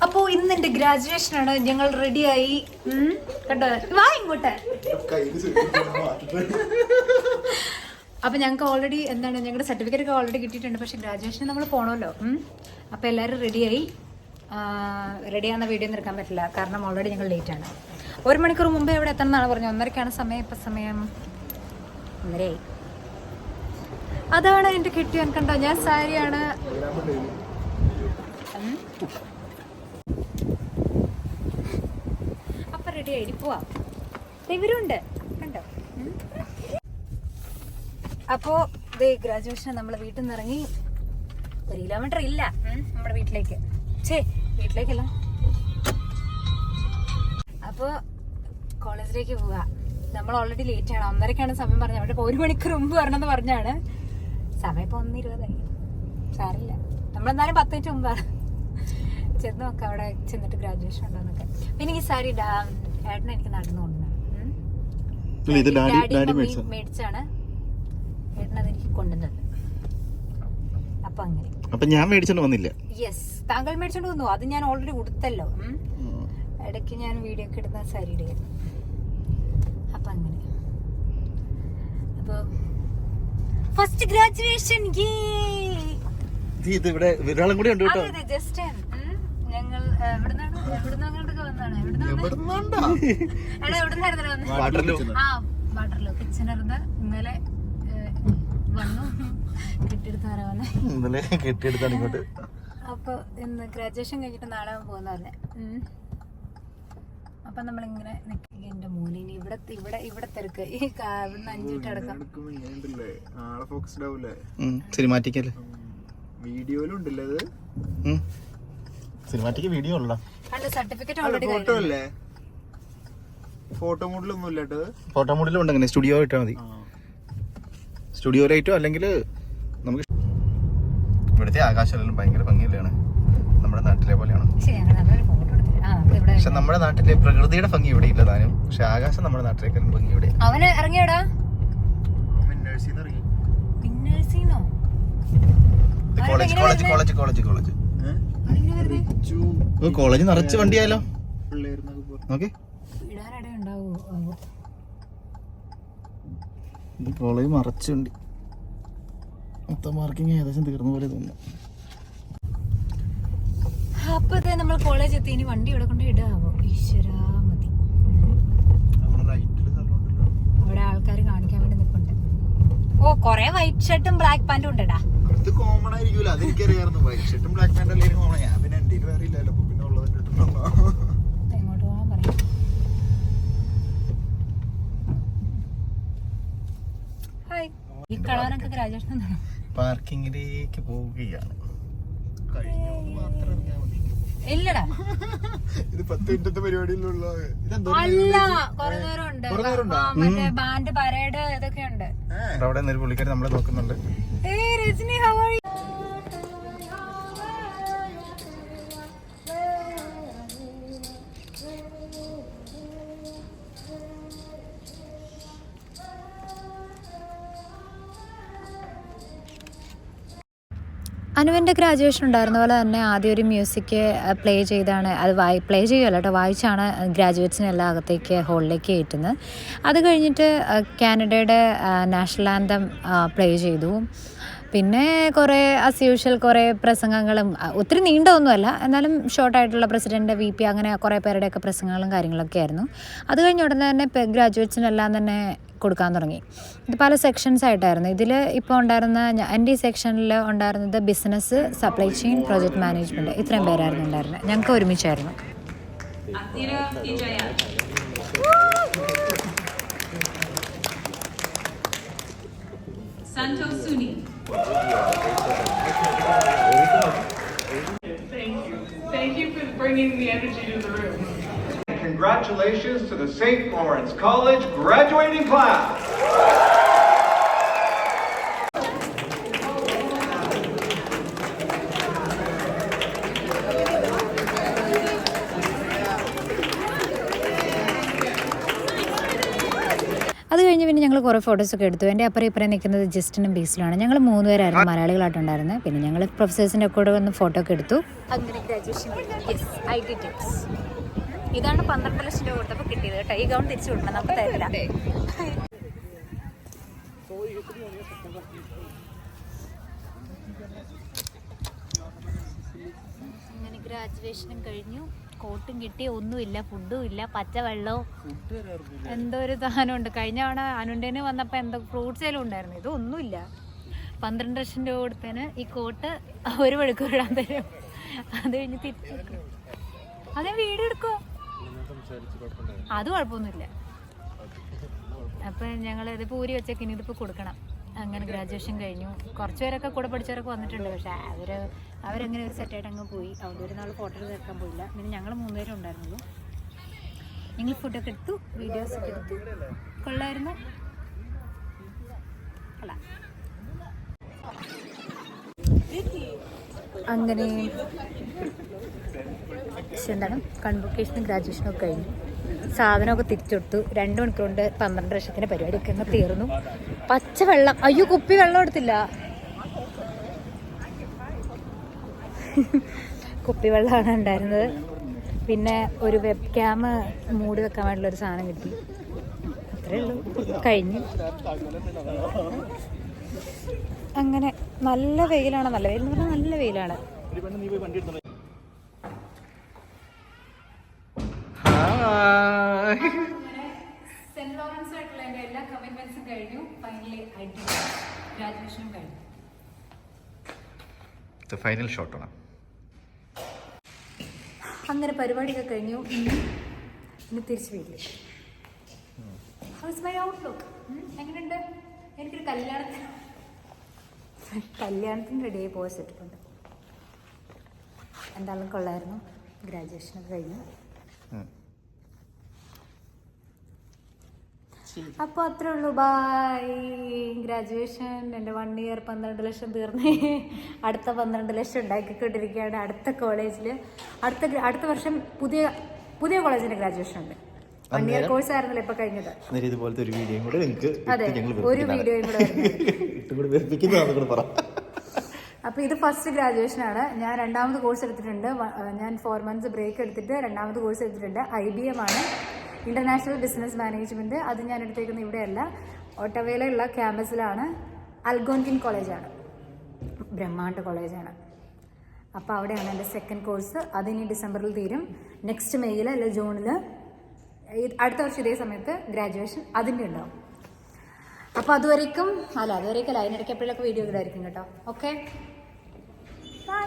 അപ്പോ ഇന്ന് എന്റെ ഗ്രാജുവേഷൻ ആണ്. ഞങ്ങൾ റെഡിയായി. കണ്ടോ, വാ ഇങ്ങോട്ട്. അപ്പൊ ഞങ്ങൾക്ക് ഓൾറെഡി എന്താണ്, ഞങ്ങളുടെ സർട്ടിഫിക്കറ്റ് ഒക്കെ ഓൾറെഡി കിട്ടിയിട്ടുണ്ട്. പക്ഷെ ഗ്രാജുവേഷൻ നമ്മൾ പോകണമല്ലോ. അപ്പൊ എല്ലാവരും റെഡിയായി. റെഡിയാകുന്ന വീഡിയോ ഒന്നും എടുക്കാൻ പറ്റില്ല, കാരണം ഓൾറെഡി ഞങ്ങൾ ലേറ്റ് ആണ്. 1 മണിക്കൂർ മുമ്പേ ഇവിടെ എത്തണം എന്നാണ് പറഞ്ഞത്. 1:30 സമയം. ഇപ്പൊ സമയം 1:30. അതാണ് എന്റെ കെട്ടിയോൻ. കണ്ടോ, ഞാൻ സാരിയാണ്. അപ്പൊ റെഡി ആയി പോവാ. ഇവരുണ്ട് കണ്ടോ. അപ്പോ ഗ്രാജുവേഷൻ നമ്മൾ വീട്ടിൽ നിന്ന് ഇറങ്ങി. 1 കിലോമീറ്റർ ഇല്ല നമ്മുടെ വീട്ടിലേക്ക്. വീട്ടിലേക്കല്ല, അപ്പോ കോളേജിലേക്ക് പോവാ. നമ്മൾ ഓൾറെഡി ലേറ്റ് ആണ്. 1:30 സമയം പറഞ്ഞത്. അവിടെ 1 മണിക്കൂർ മുമ്പ് വരണമെന്ന് പറഞ്ഞാണ്. സമയം ഇപ്പൊ 1:20. സാരില്ല, നമ്മളെന്നാലും 10 മിനിറ്റ് മുമ്പാണ്. ചെന്ന് നോക്കാം അവിടെ ചെന്നിട്ട് ഗ്രാജുവേഷൻ ഉണ്ടോന്നൊക്കെ. പിന്നെ ഈ സാരി ഏട്ടനെ എനിക്ക് നടന്നു കൊണ്ടുവന്നത് മേടിച്ചാണ്. ഏട്ടൻ അതെനിക്ക് കൊണ്ടുവന്നത്. അപ്പൊ അങ്ങനെ. അപ്പൊ ഞാൻ മേടിച്ചോണ്ട് വന്നില്ല. യെസ്, താങ്കൾ മേടിച്ചോണ്ട് വന്നു. അത് ഞാൻ ഓൾറെഡി കൊടുത്തല്ലോ. ഇടയ്ക്ക് ഞാൻ വീഡിയോ ഒക്കെ ഇടുന്ന സാരിയുടെ. അപ്പൊ അങ്ങനെ. അപ്പൊ ഫസ്റ്റ് ഗ്രാജുവേഷൻ. ഇവിടെ ഒരാളും കൂടി ഉണ്ട് കേട്ടോ. ജസ്റ്റ് ഞങ്ങൾ വാട്ടർലോ കിച്ചണർന്ന് ഇന്നലെ വന്നു കെട്ടിയെടുത്താണ് ഇങ്ങോട്ട്. അപ്പൊ ഇന്ന് ഗ്രാജുവേഷൻ കഴിഞ്ഞിട്ട് നാളെ പോകുന്ന പറഞ്ഞെ. അപ്പൊ നമ്മളിങ്ങനെ എന്റെ മോനിനി ഇവിടെ തിരക്ക്. ഈ ഇവിടുന്ന് 5 മിനിറ്റ് അടക്കം. സിനിമാറ്റിക്കല്ലേ വീഡിയോയിലുണ്ടല്ലേ അത്? സിനിമാറ്റിക് വീഡിയോ ഉള്ള സർട്ടിഫിക്കറ്റ് ഓൾറെഡി. ഫോട്ടോ അല്ലേ? ഫോട്ടോ മോഡിലൊന്നും ഇല്ലട്ടോ. ഫോട്ടോ മോഡിലും ഉണ്ട്. അങ്ങനെ സ്റ്റുഡിയോ ഇട്ടാൽ മതി. സ്റ്റുഡിയോ ലൈറ്റോ അല്ലെങ്കിൽ നമുക്ക് ഇവിടുത്തെ ആകാശമെല്ലാം ഭയങ്കര ഭംഗിയിലാണ്. നമ്മുടെ നാട്ടിലെ പോലെയാണ്. പക്ഷെ നമ്മുടെ നാട്ടിലെ പ്രകൃതിയുടെ ഭംഗി ഇവിടെ ഇല്ല താനും. പക്ഷെ ആകാശം നമ്മുടെ നാട്ടിലേക്കാളും ഭംഗി ഇവിടെ. അവന് ഇറങ്ങിയടാ കോളേജ് നിറച്ച് വണ്ടിയാലോ. കോളേജ് നിറച്ച് വണ്ടി. മൊത്തം മാർക്കിങ് ഏകദേശം തീർന്ന പോലെ തോന്നുന്നു. അപ്പത്തെ നമ്മൾ കോളേജ് എത്തി. ഇനി വണ്ടി ഇവിടെ കൊണ്ട് ഇടാവോ? ഈശ്വരാ മതി. അവിടെ ആൾക്കാർ കാണിക്കാൻ വേണ്ടി നിൽപ്പുണ്ട്. ഓ, കൊറേ വൈറ്റ് ഷർട്ടും ബ്ലാക്ക് പാന്റും ഉണ്ടടാ. കോമൺ ആയിരിക്കും. അതെനിക്കറിയായിരുന്നു. വൈറ്റ് ഷർട്ടും ബ്ലാക്ക് പാന്റും അല്ലേ കോമൺ. ഞാൻ പിന്നെ എന്റെ വേറെ ഇല്ലല്ലോ. പിന്നെ ഉള്ളത് എങ്ങോട്ട് പോകാൻ പറയും. ഹായ്. ഈ കളവനൊക്കെ ഗ്രാജുവേഷൻ പാർക്കിങ്ങിലേക്ക് പോവുകയാണ്. ഇല്ലടാ, ഇത് 10 മിനിറ്റത്തെ പരിപാടിയിലുള്ള. അല്ല, കുറെ നേരം ഉണ്ട്. മറ്റേ ബാൻഡ് പരേഡ് ഇതൊക്കെ ഉണ്ട്. അവിടെ ഒരു പുള്ളിക്കാരി നമ്മളെ നോക്കുന്നുണ്ട്. Rajani, how are you? അനുവിൻ്റെ ഗ്രാജുവേഷൻ ഉണ്ടായിരുന്ന പോലെ തന്നെ ആദ്യം ഒരു മ്യൂസിക് പ്ലേ ചെയ്താണ്. അത് പ്ലേ ചെയ്യുമല്ലോ കേട്ടോ, വായിച്ചാണ് ഗ്രാജുവേറ്റ്സിനെല്ലാം അകത്തേക്ക് ഹോളിലേക്ക് കയറ്റുന്നത്. അത് കഴിഞ്ഞിട്ട് കാനഡയുടെ നാഷണൽ ആന്തം പ്ലേ ചെയ്തു. പിന്നെ കുറേ ആസ് യൂഷ്വൽ കുറേ പ്രസംഗങ്ങളും, ഒത്തിരി നീണ്ടതൊന്നുമല്ല എന്നാലും ഷോർട്ടായിട്ടുള്ള പ്രസിഡന്റ്, VP അങ്ങനെ കുറേ പേരുടെയൊക്കെ പ്രസംഗങ്ങളും കാര്യങ്ങളൊക്കെ ആയിരുന്നു. അത് കഴിഞ്ഞ ഉടനെ തന്നെ ഗ്രാജുവേറ്റ്സിനെല്ലാം തന്നെ കൊടുക്കാൻ തുടങ്ങി. ഇത് പല സെക്ഷൻസ് ആയിട്ടായിരുന്നു. ഇതിൽ ഇപ്പോൾ ഉണ്ടായിരുന്ന എൻ്റെ ഈ സെക്ഷനിൽ ഉണ്ടായിരുന്നത് business, supply chain, project management, ഇത്രയും പേരായിരുന്നു ഉണ്ടായിരുന്നത്. ഞങ്ങൾക്ക് ഒരുമിച്ചായിരുന്നു. Thank you for bringing the energy to the room. Congratulations to the St. Lawrence College graduating class. അത് കഴിഞ്ഞ് പിന്നെ ഞങ്ങൾ കുറേ ഫോട്ടോസൊക്കെ എടുത്തു. എൻ്റെ അപ്പുറം ഇപ്പുറം നിൽക്കുന്നത് ജസ്റ്റിനും ബീസിലാണ്. ഞങ്ങൾ 3 പേരായിരുന്നു മലയാളികളായിട്ടുണ്ടായിരുന്നത്. പിന്നെ ഞങ്ങൾ പ്രൊഫസേഴ്സിൻ്റെ കൂടെ വന്ന് ഫോട്ടോ ഒക്കെ എടുത്ു. അങ്ങനെ ഗ്രാജുവേഷൻ ഇതാണ് 12 ലക്ഷം രൂപ കൊടുത്തപ്പോൾ കിട്ടിയത് കേട്ടോ. ഈ ഗൗൺ തിരിച്ചു കൊടുക്കണം, നമുക്ക് തരില്ല. അങ്ങനെ ഗ്രാജുവേഷനും കഴിഞ്ഞു. കോട്ടും കിട്ടി, ഒന്നുമില്ല, ഫുഡും ഇല്ല, പച്ചവെള്ളവും എന്തോ ഒരു സാധനമുണ്ട്. കഴിഞ്ഞ തവണ അനുണ്ടേന് വന്നപ്പോൾ എന്തോ ഫ്രൂട്ട്സേലും ഉണ്ടായിരുന്നു. ഇതൊന്നുമില്ല. 12 ലക്ഷം രൂപ കൊടുത്തതിന് ഈ കോട്ട് 1 മണിക്കൂർ ഇടാൻ തരും. അത് കഴിഞ്ഞ് തിരിച്ചു അതേ വീഡിയോ എടുക്കോ, അത് കുഴപ്പമൊന്നുമില്ല. അപ്പം ഞങ്ങൾ ഇതിപ്പോൾ ഊരി വെച്ചേക്ക് ഇനി ഇതിപ്പോൾ കൊടുക്കണം. അങ്ങനെ ഗ്രാജുവേഷൻ കഴിഞ്ഞു. കുറച്ച് പേരൊക്കെ കൂടെ പഠിച്ചവരൊക്കെ വന്നിട്ടുണ്ട്. പക്ഷേ അവരെങ്ങനെ ഒരു സെറ്റായിട്ട് അങ്ങ് പോയി. അവിടെ ഒരു നാൾ ഫോട്ടോ എടുക്കാൻ പോയില്ല. പിന്നെ ഞങ്ങൾ 3 പേരും ഉണ്ടായിരുന്നുള്ളൂ. ഞങ്ങൾ ഫുഡൊക്കെ എടുത്തു, വീഡിയോസൊക്കെ എടുത്തു. കൊള്ളായിരുന്നു. കൊള്ളാം. അങ്ങനെ എന്താണ് കൺവൊക്കേഷനും ഗ്രാജുവേഷനും ഒക്കെ കഴിഞ്ഞു. സാധനമൊക്കെ തിരിച്ചെടുത്തു. 2 മണിക്കൂർ കൊണ്ട് 12 ലക്ഷത്തിൻ്റെ പരിപാടിയൊക്കെ അങ്ങ് തീർന്നു. പച്ചവെള്ളം, അയ്യോ കുപ്പി വെള്ളം എടുത്തില്ല. കുപ്പിവെള്ളമാണ് ഉണ്ടായിരുന്നത്. പിന്നെ ഒരു വെബ് ക്യാം മൂടി വെക്കാൻ വേണ്ടിയുള്ളൊരു സാധനം കിട്ടി. അത്രേ ഉള്ളൂ, കഴിഞ്ഞു. അങ്ങനെ നല്ല വെയിലാണ്. നല്ല വെയിൽ എന്ന് പറഞ്ഞാൽ നല്ല വെയിലാണ്. സെന്റ് ലോറൻസ് ആയിട്ടുള്ള എൻ്റെ എല്ലാ കമ്മിറ്റ്മെന്റ്സും കഴിഞ്ഞു. ഫൈനലി ഗ്രാജുവേഷനും കഴിഞ്ഞു. ഫൈനൽ ഷോട്ടാണ്. അങ്ങനെ പരിപാടിയൊക്കെ കഴിഞ്ഞു. ഇനി തിരിച്ച് വീട്ടിൽ. ഹൗസ് മൈ ഔട്ട്ലുക്ക് എങ്ങനെയുണ്ട്? എനിക്കൊരു കല്യാണത്തിന് റെഡിയായി പോയി സെറ്റിട്ടുണ്ട്. എന്തായാലും കൊള്ളായിരുന്നു. ഗ്രാജുവേഷനൊക്കെ കഴിഞ്ഞു. അപ്പോൾ അത്രേ ഉള്ളൂ. ബായ്. ഗ്രാജുവേഷൻ എൻ്റെ 1 ഇയർ 12 ലക്ഷം തീർന്നേ. അടുത്ത 12 ലക്ഷം ഉണ്ടാക്കിക്കൊണ്ടിരിക്കുകയാണ് അടുത്ത കോളേജിൽ. അടുത്ത വർഷം പുതിയ കോളേജിൻ്റെ ഗ്രാജുവേഷൻ ഉണ്ട്. 1 ഇയർ കോഴ്സ് ആയിരുന്നല്ലോ ഇപ്പൊ കഴിഞ്ഞത്. ഇതുപോലത്തെ ഒരു വീഡിയോ കൂടെ അതെ, ഒരു വീഡിയോയും കൂടെ. അപ്പോൾ ഇത് ഫസ്റ്റ് ഗ്രാജുവേഷൻ ആണ്. ഞാൻ 2ാമത് കോഴ്സ് എടുത്തിട്ടുണ്ട്. ഞാൻ 4 മന്ത്സ് ബ്രേക്ക് എടുത്തിട്ട് 2ാമത് കോഴ്സ് എടുത്തിട്ടുണ്ട്. IBM ആണ്, ഇന്റർനാഷണൽ ബിസിനസ് മാനേജ്മെന്റ്. അത് ഞാൻ എടുത്തേക്കുന്നത് ഇവിടെയല്ല, ഒട്ടവയിലുള്ള ക്യാമ്പസിലാണ്. അൽഗോൺകിൻ കോളേജാണ്, ബ്രഹ്മാണ്ഡ കോളേജാണ്. അപ്പോൾ അവിടെയാണ് എൻ്റെ 2nd കോഴ്സ്. അതിനി ഡിസംബറിൽ തീരും. നെക്സ്റ്റ് മെയ്യിൽ അല്ല ജൂണിൽ, അടുത്ത വർഷം ഇതേ സമയത്ത് ഗ്രാജുവേഷൻ അതിൻ്റെ ഉണ്ടാവും. അപ്പോൾ അതുവരേക്കും അതിനിടയ്ക്ക് എപ്പോഴൊക്കെ വീഡിയോ ഇടായിരിക്കും കേട്ടോ. Okay, by.